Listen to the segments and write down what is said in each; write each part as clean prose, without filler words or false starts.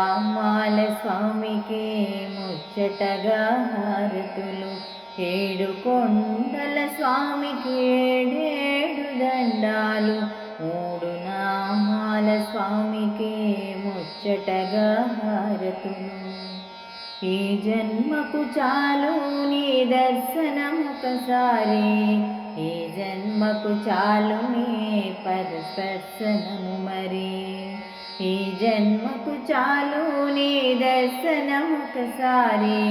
నామాల స్వామికి ముచ్చటగా హారతులు, ఏడు కొండల స్వామికి ఏడేడు దండాలు, మూడు నామాల స్వామికి ముచ్చటగా హారతులు. ఈ జన్మకు చాలు నీ దర్శనమొకసారి, ఈ జన్మకు చాలు నీ పదస్పర్శనము మరి, ఈ జన్మకు చాలు నీ దర్శనమొకసారి,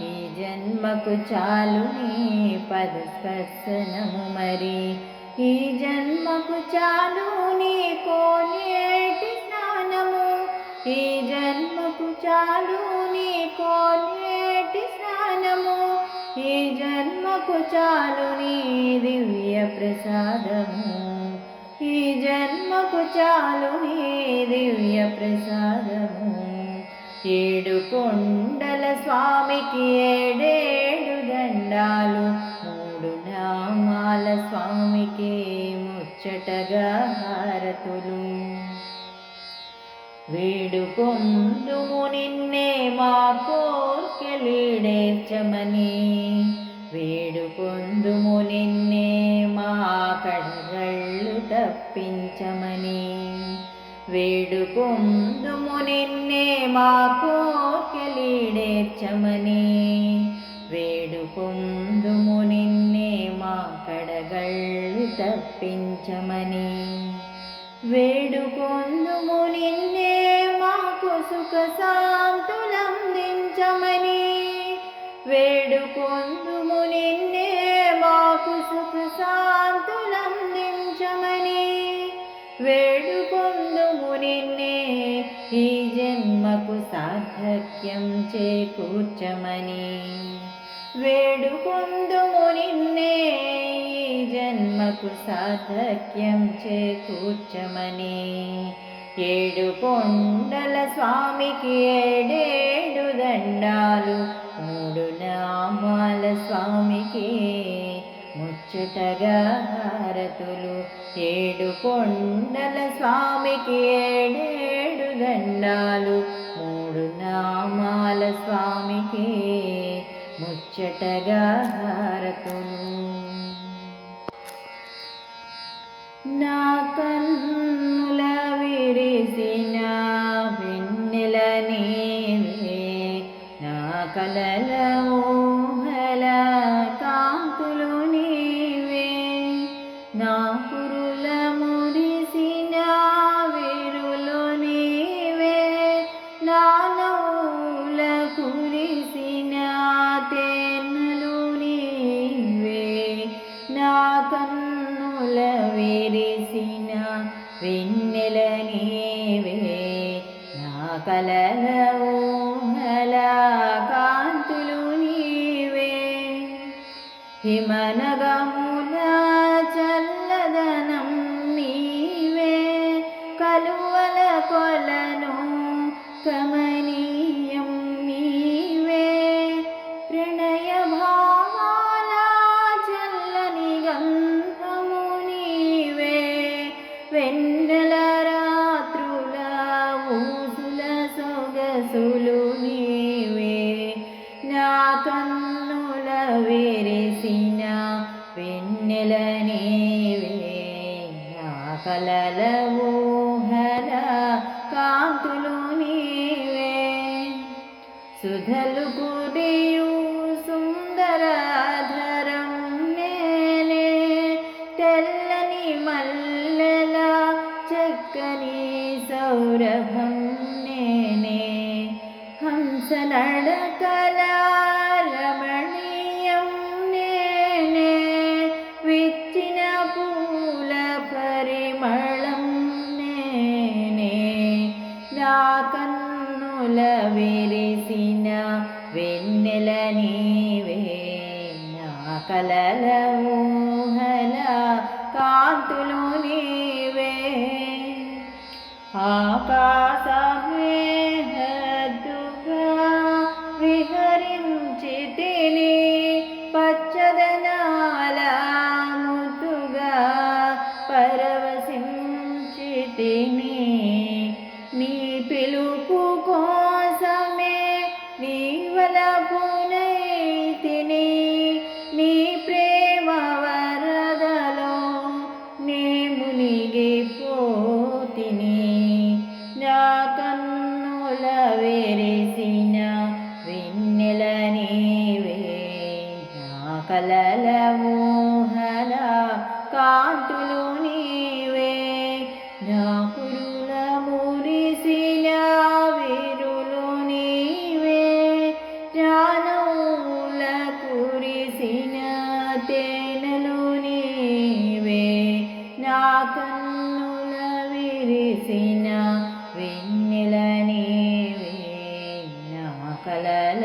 ఈ జన్మకు చాలు నీ పదస్పర్శనము మరి, ఈ జన్మకు చాలు నీ కోనేటి స్నానము, ఈ జన్మకు చాలు నీ కోనేటి స్నానము, ఈ జన్మకు చాలు నీ దివ్య ప్రసాదము, ఈ జన్మకు చాలు నీ దివ్య ప్రసాదము. ఏడు కొండల స్వామికి ఏడేడు దండాలు, మూడు నామాల స్వామికి ముచ్చటగా హారతులు. వేడుకొందుము నిన్నే మా కోర్కెలీడేర్చమని, వేడుకొందుము నిన్నే మా కడగళ్ళు తప్పించమని, వేడుకొందుము నిన్నే మా కోర్కెలీడేర్చమని, వేడుకొందుము నిన్నే మా కడగళ్ళు తప్పించమని, వేడుకొందుము నిన్నే మాకు సుఖ శాంతులందించమని, వేడుకొందుము నిన్నే మాకు సుఖ శాంతులందించమని, వేడుకొందుము నిన్నే ఈ జన్మకు సార్థక్యం చేకూర్చమని, వేడుకొందుము నిన్నే ఈ జన్మకు సార్థక్యం చేకూర్చమని. ఏడు కొండల స్వామికి ఏడేడు దండాలు, మూడు నామాల స్వామికి ముచ్చటగా హారతులు. ఏడు కొండల స్వామికి ఏడేడు దండాలు, మూడు నామాల స్వామికి ముచ్చటగా హారతులు. నా కన్నుల విరిసిన వెన్నెల నీవే, నా కలల ఊహల కాంతులు నీవే, నా కురుల మురిసిన విరులు నీవే, నా నవ్వుల కురిసిన తేనెలు నీవే, నా కన్నుల విరిసిన వెన్నెల నీవే, నా కలల ఊహల కాంతులు నీవే, హిమనగముల చల్లదనం నీవే, కలువల కొలను కమనీయం నీవే, ప్రణయ భావాల చల్లని గంధము నీవే, వెన్నెల రాత్రుల ఊసుల సొగసులు నీవే, నా కన్నుల విరిసిన వెన్నెల నీవే, నా కలల ఊహల కాంతులు నీవే, సుధలు కురియు సుందరధరం నేనే, తెల్లని మల్లెల చక్కని సౌరభం నేనే, హంస నడకల రమణీయం నేనే, విచ్చిన పూల పరిమళం నేనే, నా కన్నుల విరిసిన వెన్నెల నీవే, నా కలల ఊహల కాంతులు నీవే, ఆకాశమే హద్దుగా విహరించితిని, పచ్చదనాల ముద్దుగా పరవశించితిని, నీ పిలుపు కలల ఊహల కాంతులు నీవే నా కురుల మురిసిన విరులు నీవే ప్రాణముల కురిసిన తేనెలు నీవే నా కన్నుల విరిసిన వెన్నెల నీవే నా కలల